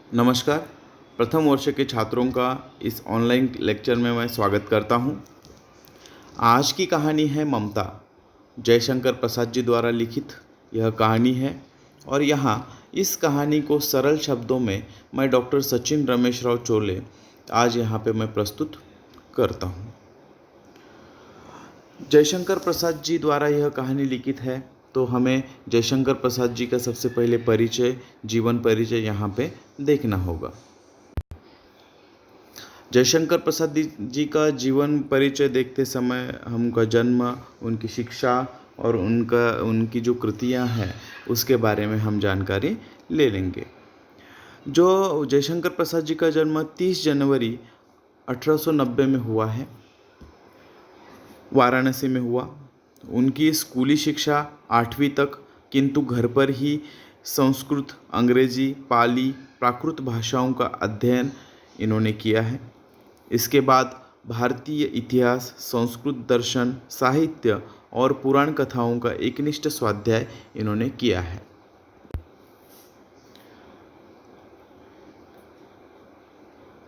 नमस्कार। प्रथम वर्ष के छात्रों का इस ऑनलाइन लेक्चर में मैं स्वागत करता हूं। आज की कहानी है ममता। जयशंकर प्रसाद जी द्वारा लिखित यह कहानी है और यहाँ इस कहानी को सरल शब्दों में मैं डॉक्टर सचिन रमेश राव चोले आज यहाँ पे मैं प्रस्तुत करता हूँ। जयशंकर प्रसाद जी द्वारा यह कहानी लिखित है, तो हमें जयशंकर प्रसाद जी का सबसे पहले परिचय, जीवन परिचय यहाँ पे देखना होगा। जयशंकर प्रसाद जी का जीवन परिचय देखते समय हमका जन्म, उनकी शिक्षा और उनकी जो कृतियाँ हैं उसके बारे में हम जानकारी ले लेंगे। जो जयशंकर प्रसाद जी का जन्म 30 जनवरी 1890 में हुआ है, वाराणसी में हुआ। उनकी स्कूली शिक्षा 8वीं तक, किंतु घर पर ही संस्कृत, अंग्रेजी, पाली, प्राकृत भाषाओं का अध्ययन इन्होंने किया है। इसके बाद भारतीय इतिहास, संस्कृत दर्शन, साहित्य और पुराण कथाओं का एकनिष्ठ स्वाध्याय इन्होंने किया है।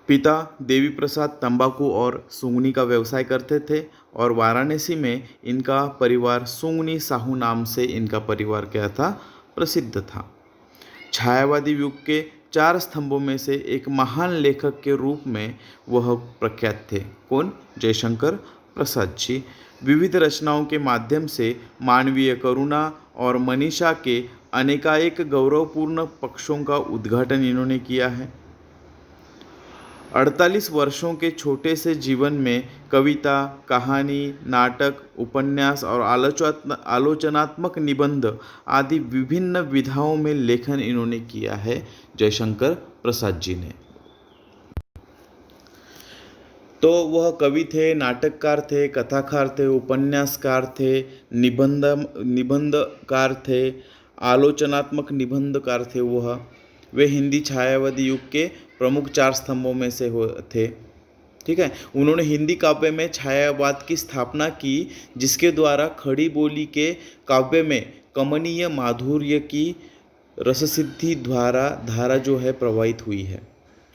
पिता देवी प्रसाद तंबाकू और सूंगनी का व्यवसाय करते थे और वाराणसी में इनका परिवार सूंगनी साहू नाम से इनका परिवार क्या था, प्रसिद्ध था। छायावादी युग के 4 स्तंभों में से एक महान लेखक के रूप में वह प्रख्यात थे। कौन? जयशंकर प्रसाद जी। विविध रचनाओं के माध्यम से मानवीय करुणा और मनीषा के अनेकानेक गौरवपूर्ण पक्षों का उद्घाटन इन्होंने किया है। 48 वर्षों के छोटे से जीवन में कविता, कहानी, नाटक, उपन्यास और आलोचनात्मक निबंध आदि विभिन्न विधाओं में लेखन इन्होंने किया है जयशंकर प्रसाद जी ने। तो वह कवि थे, नाटककार थे, कथाकार थे, उपन्यासकार थे, निबंधकार थे, आलोचनात्मक निबंधकार थे। वे हिंदी छायावादी युग के प्रमुख 4 स्तंभों में से थे। ठीक है। उन्होंने हिंदी काव्य में छायावाद की स्थापना की, जिसके द्वारा खड़ी बोली के काव्य में कमनीय माधुर्य की रससिद्धि धारा जो है प्रवाहित हुई है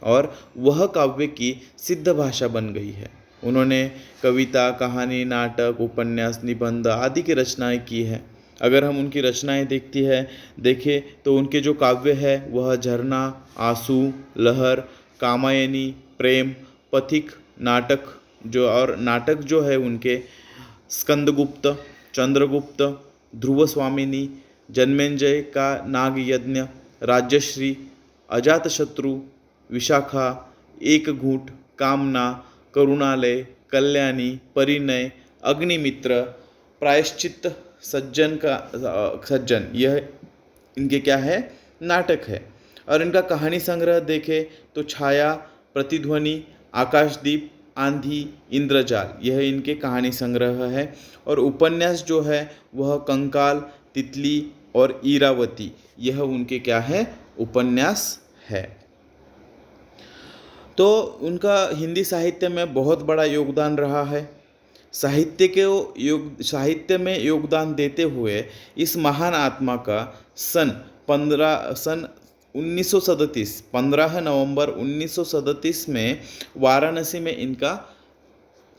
और वह काव्य की सिद्ध भाषा बन गई है। उन्होंने कविता, कहानी, नाटक, उपन्यास, निबंध आदि की रचनाएं की है। अगर हम उनकी रचनाएं देखें तो उनके जो काव्य है वह झरना, आंसू, लहर, कामायनी, प्रेम, पथिक, नाटक जो है उनके स्कंदगुप्त, चंद्रगुप्त, ध्रुव स्वामिनी, जन्मेंजय का नाग यज्ञ, राज्यश्री, अजातशत्रु, विशाखा, एक घूंट, कामना, करुणालय, कल्याणी, परिणय, अग्निमित्र, प्रायश्चित, सज्जन, यह इनके क्या है, नाटक है। और इनका कहानी संग्रह देखें तो छाया, प्रतिध्वनि, आकाशदीप, आंधी, इंद्रजाल, यह इनके कहानी संग्रह है। और उपन्यास जो है वह कंकाल, तितली और ईरावती, यह उनके क्या है, उपन्यास है। तो उनका हिंदी साहित्य में बहुत बड़ा योगदान रहा है। साहित्य में योगदान देते हुए इस महान आत्मा का सन 1937 15 नवंबर 1937 में वाराणसी में इनका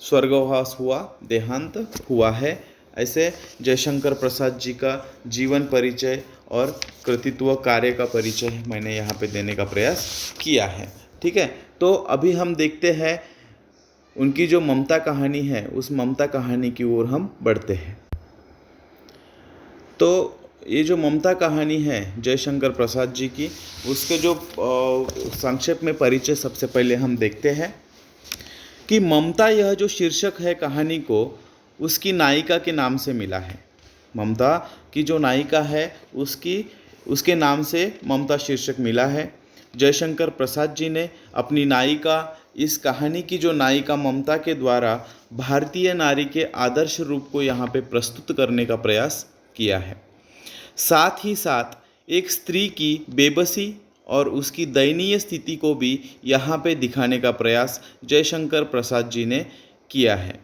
स्वर्गवास हुआ, देहांत हुआ है। ऐसे जयशंकर प्रसाद जी का जीवन परिचय और कृतित्व कार्य का परिचय मैंने यहाँ पे देने का प्रयास किया है। ठीक है। तो अभी हम देखते हैं उनकी जो ममता कहानी है, उस ममता कहानी की ओर हम बढ़ते हैं। तो ये जो ममता कहानी है जयशंकर प्रसाद जी की, उसके जो संक्षेप में परिचय सबसे पहले हम देखते हैं कि ममता, यह जो शीर्षक है कहानी को, उसकी नायिका के नाम से मिला है। ममता की जो नायिका है उसके नाम से ममता शीर्षक मिला है। जयशंकर प्रसाद जी ने अपनी नायिका, इस कहानी की जो नायिका ममता के द्वारा भारतीय नारी के आदर्श रूप को यहाँ पे प्रस्तुत करने का प्रयास किया है। साथ ही साथ एक स्त्री की बेबसी और उसकी दयनीय स्थिति को भी यहाँ पे दिखाने का प्रयास जयशंकर प्रसाद जी ने किया है।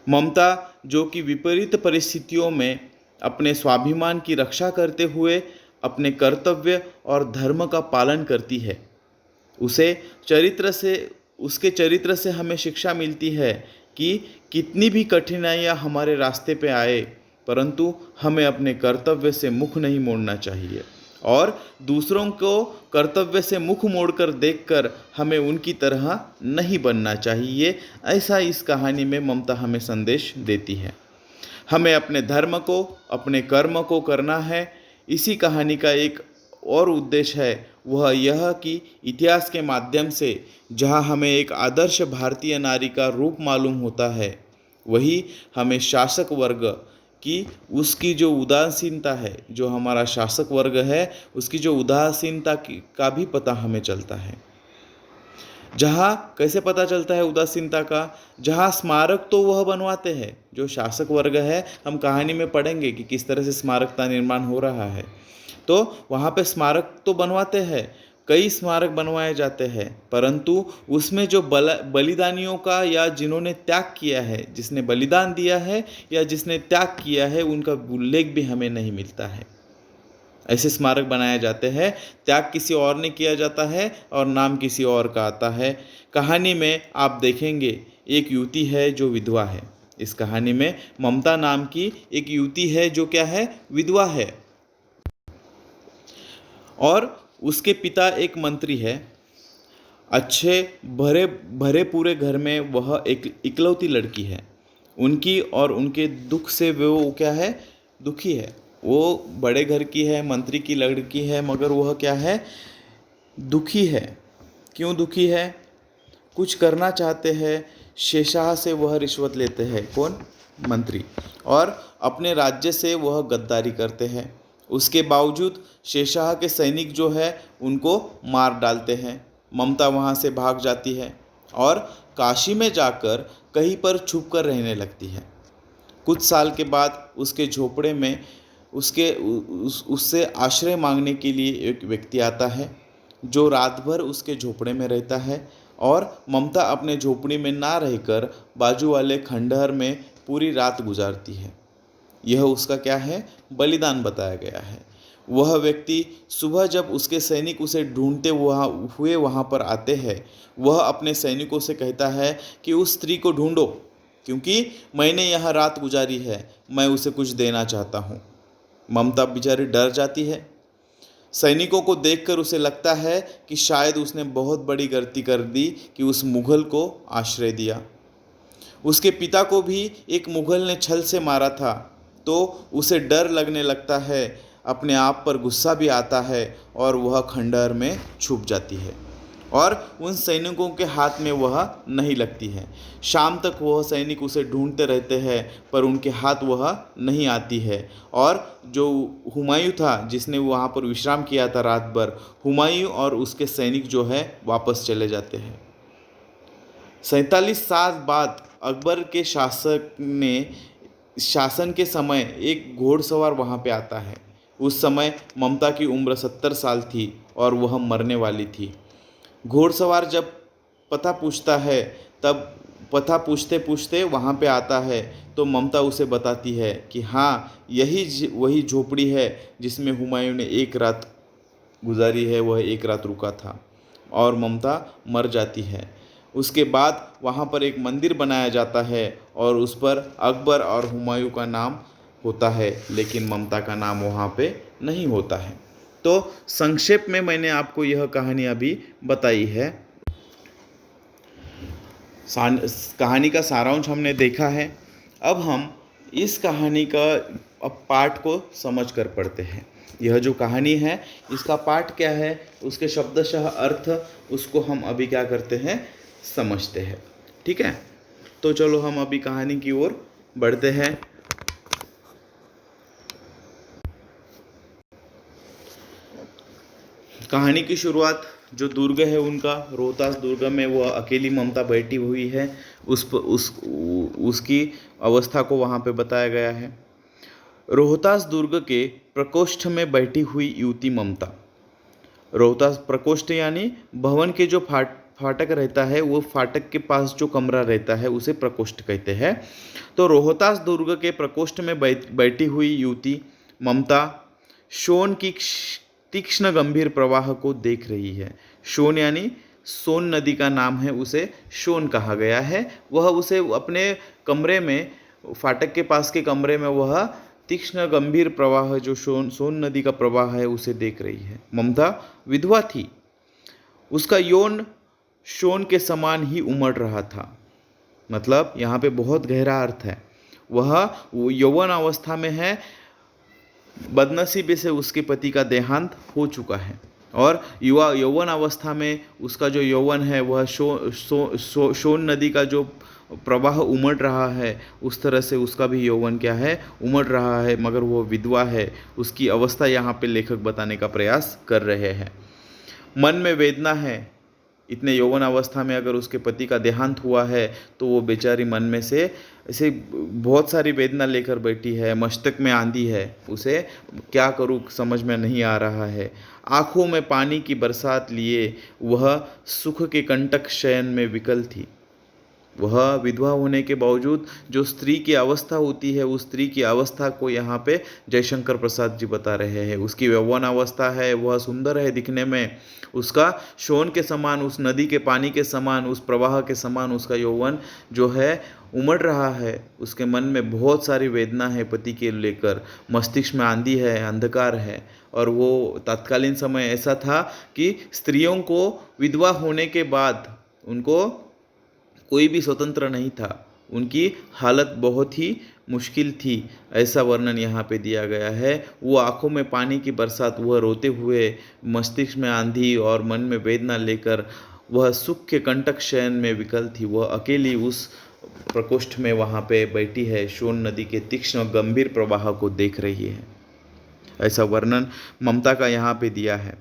ममता जो कि विपरीत परिस्थितियों में अपने स्वाभिमान की रक्षा करते हुए अपने कर्तव्य और धर्म का पालन करती है। उसे चरित्र से उसके चरित्र से हमें शिक्षा मिलती है कि कितनी भी कठिनाइयाँ हमारे रास्ते पे आए, परंतु हमें अपने कर्तव्य से मुख नहीं मोड़ना चाहिए और दूसरों को कर्तव्य से मुख मोड़कर देखकर हमें उनकी तरह नहीं बनना चाहिए। ऐसा इस कहानी में ममता हमें संदेश देती है। हमें अपने धर्म को, अपने कर्म को करना है। इसी कहानी का एक और उद्देश्य है, वह यह कि इतिहास के माध्यम से जहाँ हमें एक आदर्श भारतीय नारी का रूप मालूम होता है, वही हमें शासक वर्ग की उसकी जो उदासीनता है, जो हमारा शासक वर्ग है उसकी जो उदासीनता का भी पता हमें चलता है। जहाँ कैसे पता चलता है उदासीनता का? जहाँ स्मारक तो वह बनवाते हैं जो शासक वर्ग है। हम कहानी में पढ़ेंगे कि किस तरह से स्मारक का निर्माण हो रहा है। तो वहाँ पे स्मारक तो बनवाते हैं, कई स्मारक बनवाए जाते हैं, परंतु उसमें जो बलिदानियों का या जिन्होंने त्याग किया है, जिसने बलिदान दिया है या जिसने त्याग किया है, उनका उल्लेख भी हमें नहीं मिलता है। ऐसे स्मारक बनाए जाते हैं, त्याग किसी और ने किया जाता है और नाम किसी और का आता है। कहानी में आप देखेंगे एक युवती है जो विधवा है। इस कहानी में ममता नाम की एक युवती है जो क्या है? विधवा है। और उसके पिता एक मंत्री है। अच्छे भरे भरे पूरे घर में वह एक इकलौती लड़की है। उनकी और उनके दुख से वो क्या है? दुखी है। वो बड़े घर की है, मंत्री की लड़की है, मगर वह क्या है? दुखी है। क्यों दुखी है? कुछ करना चाहते हैं, शेषाह से वह रिश्वत लेते हैं। कौन? मंत्री। और अपने राज्य से वह गद्दारी करते हैं। उसके बावजूद शेषाह के सैनिक जो है उनको मार डालते हैं। ममता वहाँ से भाग जाती है और काशी में जाकर कहीं पर छुप कर रहने लगती है। कुछ साल के बाद उसके झोपड़े में उससे आश्रय मांगने के लिए एक व्यक्ति आता है जो रात भर उसके झोपड़े में रहता है। और ममता अपने झोपड़ी में ना रहकर बाजू वाले खंडहर में पूरी रात गुजारती है। यह उसका क्या है? बलिदान बताया गया है। वह व्यक्ति सुबह जब उसके सैनिक उसे ढूंढते वहाँ पर आते हैं, वह अपने सैनिकों से कहता है कि उस स्त्री को ढूंढो, क्योंकि मैंने यहाँ रात गुजारी है, मैं उसे कुछ देना चाहता हूँ। ममता बेचारी डर जाती है। सैनिकों को देखकर उसे लगता है कि शायद उसने बहुत बड़ी गलती कर दी कि उस मुगल को आश्रय दिया। उसके पिता को भी एक मुगल ने छल से मारा था, तो उसे डर लगने लगता है, अपने आप पर गुस्सा भी आता है और वह खंडहर में छुप जाती है और उन सैनिकों के हाथ में वह नहीं लगती है। शाम तक वह सैनिक उसे ढूंढते रहते हैं पर उनके हाथ वह नहीं आती है। और जो हुमायूं था जिसने वहाँ पर विश्राम किया था रात भर, हुमायूं और उसके सैनिक जो है वापस चले जाते हैं। 47 साल बाद अकबर के शासन के समय एक घोड़सवार वहाँ पे आता है। उस समय ममता की उम्र 70 साल थी और वह मरने वाली थी। घोड़सवार जब पता पूछता है, तब पता पूछते पूछते वहाँ पे आता है, तो ममता उसे बताती है कि हाँ, यही वही झोपड़ी है जिसमें हुमायूं ने एक रात गुजारी है, वह एक रात रुका था। और ममता मर जाती है। उसके बाद वहाँ पर एक मंदिर बनाया जाता है और उस पर अकबर और हुमायूं का नाम होता है, लेकिन ममता का नाम वहाँ पे नहीं होता है। तो संक्षेप में मैंने आपको यह कहानी अभी बताई है। कहानी का सारांश हमने देखा है। अब हम इस कहानी का पाठ को समझ कर पढ़ते हैं। यह जो कहानी है इसका पाठ क्या है, उसके शब्दशः अर्थ, उसको हम अभी क्या करते हैं? समझते हैं। ठीक है, तो चलो हम अभी कहानी की ओर बढ़ते हैं। कहानी की शुरुआत जो दुर्ग है उनका, रोहतास दुर्ग में वह अकेली ममता बैठी हुई है, उसकी अवस्था को वहाँ पे बताया गया है। रोहतास दुर्ग के प्रकोष्ठ में बैठी हुई युवती ममता। रोहतास प्रकोष्ठ यानी भवन के जो फाटक रहता है, वो फाटक के पास जो कमरा रहता है उसे प्रकोष्ठ कहते हैं। तो रोहतास दुर्ग के प्रकोष्ठ में बैठी हुई युवती ममता शोन की तीक्ष्ण गंभीर प्रवाह को देख रही है। शोन यानी सोन नदी का नाम है, उसे शोन कहा गया है। वह उसे अपने कमरे में, फाटक के पास के कमरे में वह तीक्ष्ण गंभीर प्रवाह जो सोन नदी का प्रवाह है उसे देख रही है। ममता विधवा थी, उसका यौन शोन के समान ही उमड़ रहा था। मतलब यहाँ पे बहुत गहरा अर्थ है। वह यौवन अवस्था में है, बदनसीबी से उसके पति का देहांत हो चुका है और यौवन अवस्था में उसका जो यौवन है वह शोन नदी का जो प्रवाह उमड़ रहा है उस तरह से उसका भी यौवन क्या है, उमड़ रहा है, मगर वो विधवा है। उसकी अवस्था यहाँ पे लेखक बताने का प्रयास कर रहे हैं। मन में वेदना है, इतने यौवन अवस्था में अगर उसके पति का देहांत हुआ है तो वो बेचारी मन में से ऐसे बहुत सारी वेदना लेकर बैठी है, मस्तक में आंधी है, उसे क्या करूँ समझ में नहीं आ रहा है। आँखों में पानी की बरसात लिए वह सुख के कंटक शयन में विकल थी। वह विधवा होने के बावजूद जो स्त्री की अवस्था होती है उस स्त्री की अवस्था को यहाँ पे जयशंकर प्रसाद जी बता रहे हैं। उसकी यौवन अवस्था है, वह सुंदर है दिखने में, उसका शोन के समान, उस नदी के पानी के समान, उस प्रवाह के समान उसका यौवन जो है उमड़ रहा है। उसके मन में बहुत सारी वेदना है पति के लेकर, मस्तिष्क में आंधी है, अंधकार है। और वो तत्कालीन समय ऐसा था कि स्त्रियों को विधवा होने के बाद उनको कोई भी स्वतंत्र नहीं था, उनकी हालत बहुत ही मुश्किल थी, ऐसा वर्णन यहाँ पे दिया गया है। वो आँखों में पानी की बरसात, वह रोते हुए, मस्तिष्क में आंधी और मन में वेदना लेकर वह सुख के कंटक शयन में विकल थी। वह अकेली उस प्रकोष्ठ में वहाँ पे बैठी है, शोन नदी के तीक्ष्ण गंभीर प्रवाह को देख रही है। ऐसा वर्णन ममता का यहाँ पे दिया है।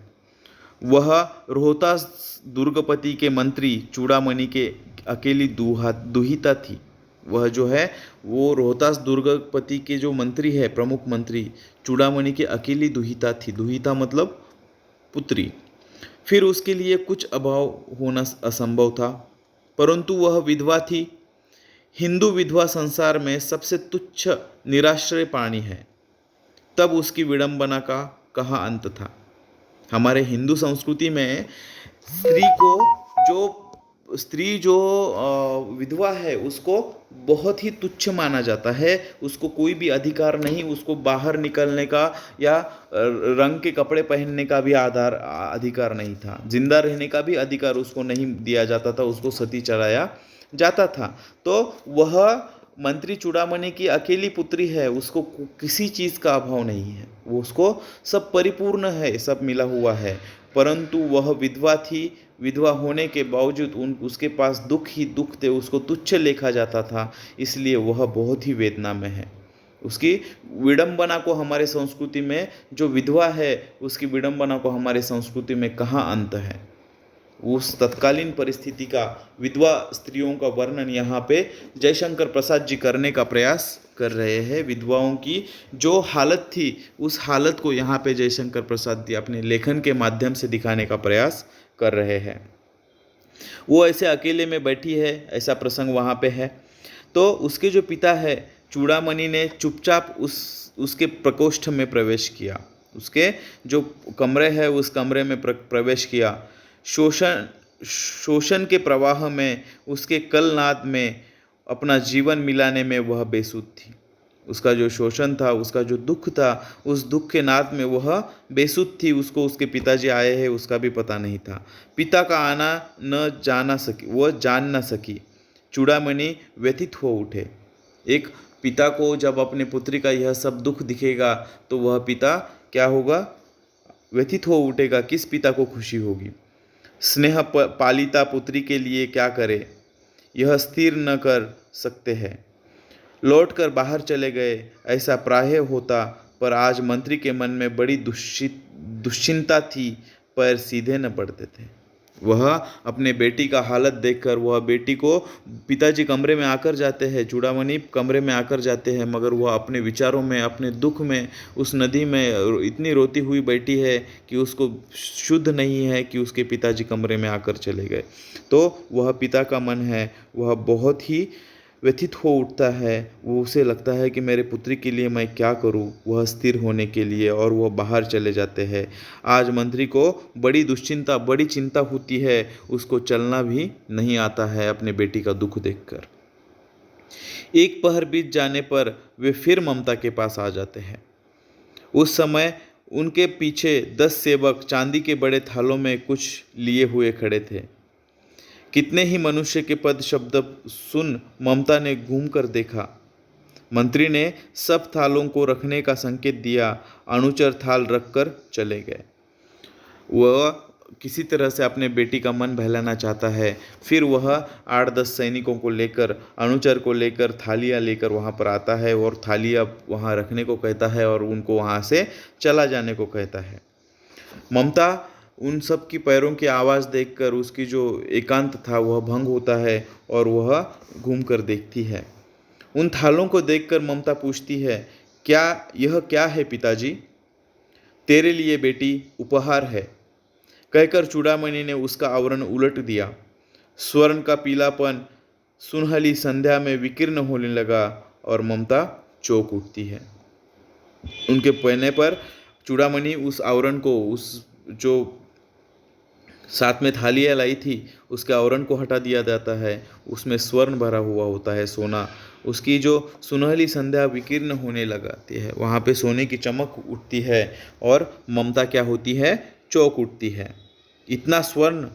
वह रोहतास दुर्गपति के मंत्री चूड़ामणि के अकेली दुहिता थी। वह जो है वो रोहतास दुर्गपति के जो मंत्री है, प्रमुख मंत्री चूड़ामणि की अकेली दुहिता थी। दुहिता मतलब पुत्री। फिर उसके लिए कुछ अभाव होना असंभव था, परंतु वह विधवा थी। हिंदू विधवा संसार में सबसे तुच्छ निराश्रय प्राणी है, तब उसकी विडंबना का कहाँ अंत था। हमारे हिंदू संस्कृति में स्त्री जो विधवा है उसको बहुत ही तुच्छ माना जाता है। उसको कोई भी अधिकार नहीं, उसको बाहर निकलने का या रंग के कपड़े पहनने का भी अधिकार नहीं था। जिंदा रहने का भी अधिकार उसको नहीं दिया जाता था, उसको सती चढ़ाया जाता था। तो वह मंत्री चूड़ामणि की अकेली पुत्री है, उसको किसी चीज़ का अभाव नहीं है, वो उसको सब परिपूर्ण है, सब मिला हुआ है। परंतु वह विधवा थी। विधवा होने के बावजूद उसके पास दुख ही दुख थे, उसको तुच्छ देखा जाता था, इसलिए वह बहुत ही वेदना में है। उसकी विडंबना को हमारे संस्कृति में, जो विधवा है उसकी विडंबना को हमारे संस्कृति में कहाँ अंत है। उस तत्कालीन परिस्थिति का, विधवा स्त्रियों का वर्णन यहाँ पे जयशंकर प्रसाद जी करने का प्रयास कर रहे हैं। विधवाओं की जो हालत थी उस हालत को यहाँ पे जयशंकर प्रसाद जी अपने लेखन के माध्यम से दिखाने का प्रयास कर रहे हैं। वो ऐसे अकेले में बैठी है, ऐसा प्रसंग वहाँ पे है। तो उसके जो पिता है चूड़ामणि ने चुपचाप उसके प्रकोष्ठ में प्रवेश किया, उसके जो कमरे है उस कमरे में प्रवेश किया। शोषण के प्रवाह में, उसके कलनाद में अपना जीवन मिलाने में वह बेसुध थी। उसका जो शोषण था, उसका जो दुख था, उस दुख के नाद में वह बेसुध थी। उसको उसके पिताजी आए हैं उसका भी पता नहीं था। पिता का आना वह जान न सकी। चूड़ामणि व्यथित हो उठे। एक पिता को जब अपने पुत्री का यह सब दुख दिखेगा तो वह पिता क्या होगा, व्यथित हो उठेगा। किस पिता को खुशी होगी। स्नेह पालिता पुत्री के लिए क्या करे, यह स्थिर न कर सकते हैं। लौटकर बाहर चले गए, ऐसा प्रायः होता, पर आज मंत्री के मन में बड़ी दुश्चिंता थी, पैर सीधे न पड़ते थे। वह अपने बेटी का हालत देखकर, वह बेटी को, पिताजी कमरे में आकर जाते हैं, चूड़ामणि कमरे में आकर जाते हैं, मगर वह अपने विचारों में, अपने दुख में, उस नदी में इतनी रोती हुई बैठी है कि उसको शुद्ध नहीं है कि उसके पिताजी कमरे में आकर चले गए। तो वह पिता का मन है, वह बहुत ही व्यथित हो उठता है। वो उसे लगता है कि मेरे पुत्री के लिए मैं क्या करूं, वह स्थिर होने के लिए, और वह बाहर चले जाते हैं। आज मंत्री को बड़ी चिंता होती है। उसको चलना भी नहीं आता है अपने बेटी का दुख देखकर। एक पहर बीत जाने पर वे फिर ममता के पास आ जाते हैं। उस समय उनके पीछे 10 सेवक चांदी के बड़े थालों में कुछ लिए हुए खड़े थे। कितने ही मनुष्य के पद शब्द सुन ममता ने घूम कर देखा। मंत्री ने सब थालों को रखने का संकेत दिया। अनुचर थाल रखकर चले गए। वह किसी तरह से अपने बेटी का मन बहलाना चाहता है। फिर वह 8-10 सैनिकों को लेकर, अनुचर को लेकर, थालियाँ लेकर वहाँ पर आता है और थालियाँ वहाँ रखने को कहता है और उनको वहाँ से चला जाने को कहता है। ममता उन सब की पैरों की आवाज़ देखकर उसकी जो एकांत था वह भंग होता है और वह घूम कर देखती है। उन थालों को देखकर ममता पूछती है, यह क्या है पिताजी? तेरे लिए बेटी, उपहार है, कहकर चूड़ामणि ने उसका आवरण उलट दिया। स्वर्ण का पीलापन सुनहली संध्या में विकीर्ण होने लगा और ममता चौंक उठती है। उनके पहने पर चूड़ामणि उस आवरण को, उस जो साथ में थालियाँ लाई थी, उसके आवरण को हटा दिया जाता है। उसमें स्वर्ण भरा हुआ होता है, सोना। उसकी जो सुनहली संध्या विकीर्ण होने लगाती है, वहाँ पे सोने की चमक उठती है और ममता क्या होती है? चौंक उठती है। इतना स्वर्ण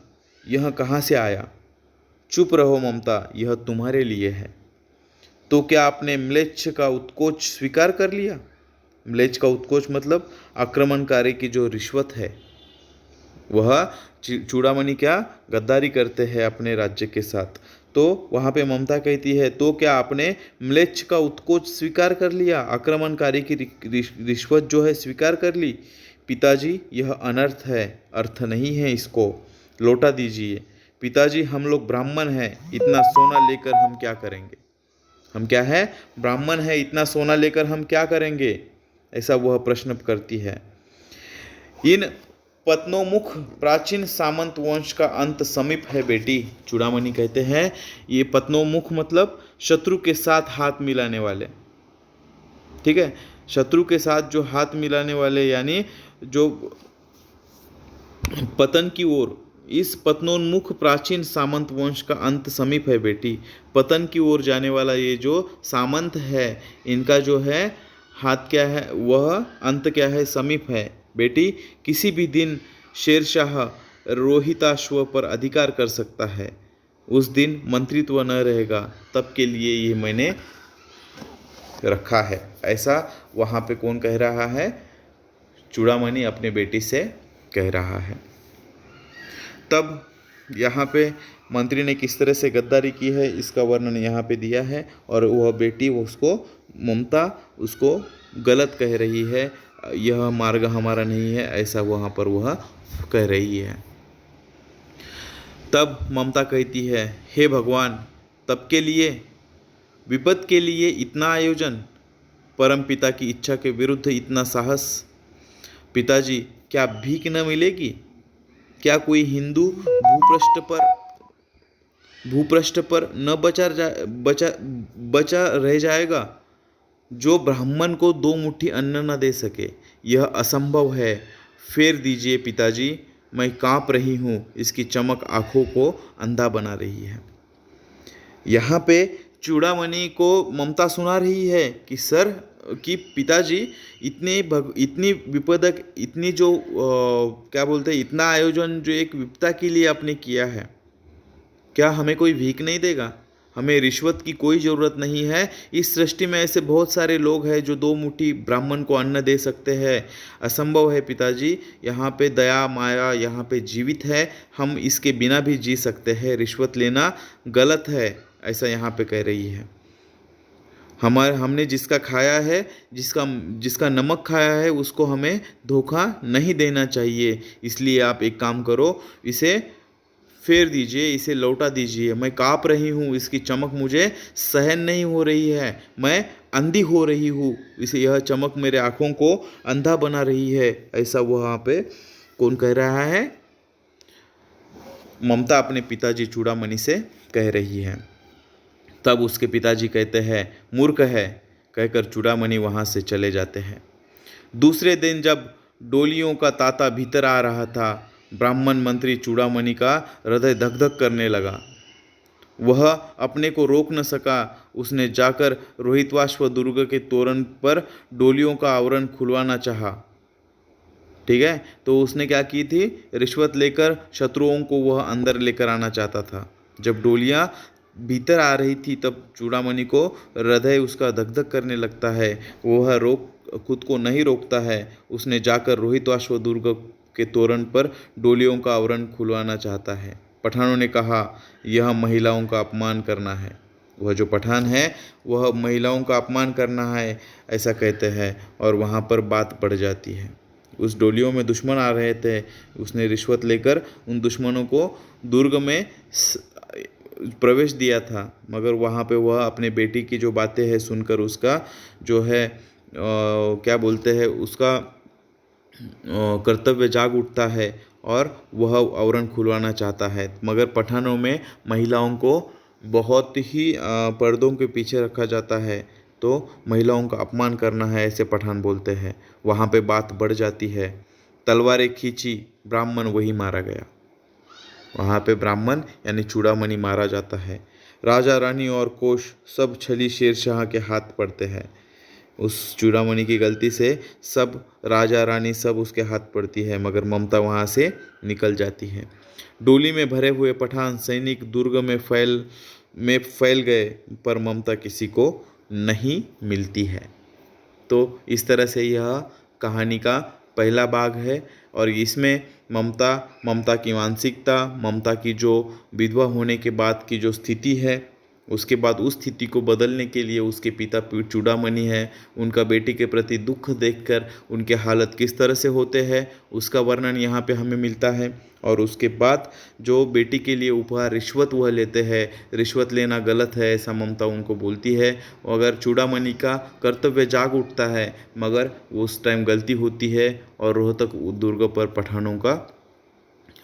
यह कहाँ से आया? चुप रहो ममता, यह तुम्हारे लिए है। तो क्या आपने म्लेच्छ का उत्कोच स्वीकार कर लिया? म्लेच्छ का उत्कोच मतलब आक्रमणकारी की जो रिश्वत है। वह चूड़ामणि क्या गद्दारी करते हैं अपने राज्य के साथ। तो वहाँ पे ममता कहती है, तो क्या आपने म्लेच्छ का उत्कोच स्वीकार कर लिया? आक्रमणकारी की रिश्वत जो है स्वीकार कर ली? पिताजी, यह अनर्थ है, अर्थ नहीं है, इसको लौटा दीजिए। पिताजी, हम लोग ब्राह्मण हैं, इतना सोना लेकर हम क्या करेंगे? हम क्या है? ब्राह्मण है, इतना सोना लेकर हम क्या करेंगे? ऐसा वह प्रश्न करती है। इन पत्नोमुख प्राचीन सामंत वंश का अंत समीप है बेटी, चूड़ामणि कहते हैं। ये पत्नोमुख मतलब शत्रु के साथ हाथ मिलाने वाले, ठीक है? शत्रु के साथ जो हाथ मिलाने वाले, यानी जो पतन की ओर, इस पत्नोन्मुख प्राचीन सामंत वंश का अंत समीप है बेटी। पतन की ओर जाने वाला ये जो सामंत है, इनका जो है हाथ क्या है, वह अंत क्या है? समीप है बेटी। किसी भी दिन शेरशाह रोहिताश्व पर अधिकार कर सकता है। उस दिन मंत्रित्व न रहेगा, तब के लिए ये मैंने रखा है। ऐसा वहाँ पे कौन कह रहा है? चूड़ामणि अपने बेटी से कह रहा है। तब यहाँ पे मंत्री ने किस तरह से गद्दारी की है, इसका वर्णन यहाँ पे दिया है। और वह बेटी, उसको ममता उसको गलत कह रही है, यह मार्ग हमारा नहीं है, ऐसा वहाँ पर वह कह रही है। तब ममता कहती है, हे भगवान, तब के लिए, विपद के लिए इतना आयोजन, परम पिता की इच्छा के विरुद्ध इतना साहस। पिताजी, क्या भीख न मिलेगी? क्या कोई हिंदू भूपृष्ठ पर न बचा रह जाएगा जो ब्राह्मण को 2 मुट्ठी अन्न न दे सके? यह असंभव है। फेर दीजिए पिताजी, मैं कांप रही हूँ। इसकी चमक आँखों को अंधा बना रही है। यहाँ पे चूड़ामणि को ममता सुना रही है कि पिताजी, इतनी विपदक, इतनी जो क्या बोलते हैं, इतना आयोजन जो एक विपदा के लिए आपने किया है, क्या हमें कोई भीख नहीं देगा? हमें रिश्वत की कोई ज़रूरत नहीं है। इस सृष्टि में ऐसे बहुत सारे लोग हैं जो 2 मुट्ठी ब्राह्मण को अन्न दे सकते हैं। असंभव है पिताजी। यहाँ पे दया माया यहाँ पे जीवित है। हम इसके बिना भी जी सकते हैं। रिश्वत लेना गलत है, ऐसा यहाँ पे कह रही है। हमने जिसका खाया है, जिसका नमक खाया है, उसको हमें धोखा नहीं देना चाहिए। इसलिए आप एक काम करो, इसे फेर दीजिए, इसे लौटा दीजिए। मैं काँप रही हूँ, इसकी चमक मुझे सहन नहीं हो रही है, मैं अंधी हो रही हूँ। यह चमक मेरे आँखों को अंधा बना रही है। ऐसा वहाँ पे कौन कह रहा है? ममता अपने पिताजी चूड़ामणि से कह रही है। तब उसके पिताजी कहते हैं मूर्ख है कहकर चूड़ामणि वहाँ से चले जाते हैं। दूसरे दिन जब डोलियों का तांता भीतर आ रहा था, ब्राह्मण मंत्री चूड़ामणि का हृदय धक धक करने लगा। वह अपने को रोक न सका। उसने जाकर रोहिताश्व दुर्ग के तोरण पर डोलियों का आवरण खुलवाना चाहा। ठीक है, तो उसने क्या की थी, रिश्वत लेकर शत्रुओं को वह अंदर लेकर आना चाहता था। जब डोलियां भीतर आ रही थी तब चूड़ामणि को हृदय उसका धक धक करने लगता है। वह खुद को नहीं रोकता है। उसने जाकर रोहिताश्व दुर्ग के तोरण पर डोलियों का आवरण खुलवाना चाहता है। पठानों ने कहा यह महिलाओं का अपमान करना है। वह जो पठान है वह महिलाओं का अपमान करना है ऐसा कहते हैं, और वहाँ पर बात बढ़ जाती है। उस डोलियों में दुश्मन आ रहे थे। उसने रिश्वत लेकर उन दुश्मनों को दुर्ग में प्रवेश दिया था, मगर वहाँ पे वह अपने बेटी की जो बातें हैं सुनकर उसका जो है क्या बोलते हैं, उसका कर्तव्य जाग उठता है और वह आवरण खुलवाना चाहता है। मगर पठानों में महिलाओं को बहुत ही पर्दों के पीछे रखा जाता है, तो महिलाओं का अपमान करना है ऐसे पठान बोलते हैं। वहाँ पे बात बढ़ जाती है। तलवारें खींची, ब्राह्मण वही मारा गया। वहाँ पे ब्राह्मण यानी चूड़ामणि मारा जाता है। राजा रानी और कोष सब छली शेरशाह के हाथ पड़ते हैं। उस चूड़ामणि की गलती से सब राजा रानी सब उसके हाथ पड़ती है, मगर ममता वहाँ से निकल जाती है। डोली में भरे हुए पठान सैनिक दुर्ग में फैल गए, पर ममता किसी को नहीं मिलती है। तो इस तरह से यह कहानी का पहला भाग है, और इसमें ममता की मानसिकता, ममता की जो विधवा होने के बाद की जो स्थिति है, उसके बाद उस स्थिति को बदलने के लिए उसके पिता चूड़ामणि है, उनका बेटी के प्रति दुख देखकर उनके हालत किस तरह से होते हैं उसका वर्णन यहाँ पे हमें मिलता है। और उसके बाद जो बेटी के लिए उपहार रिश्वत वह लेते हैं, रिश्वत लेना गलत है ऐसा ममता उनको बोलती है। अगर चूड़ामणि का कर्तव्य जाग उठता है, मगर उस टाइम गलती होती है और रोहतक दुर्ग पर पठानों का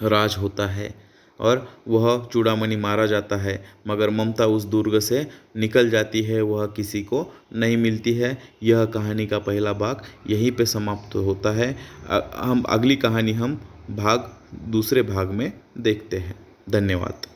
राज होता है और वह चूड़ामणि मारा जाता है, मगर ममता उस दुर्ग से निकल जाती है, वह किसी को नहीं मिलती है। यह कहानी का पहला भाग यहीं पे समाप्त होता है। हम अगली कहानी हम दूसरे भाग में देखते हैं। धन्यवाद।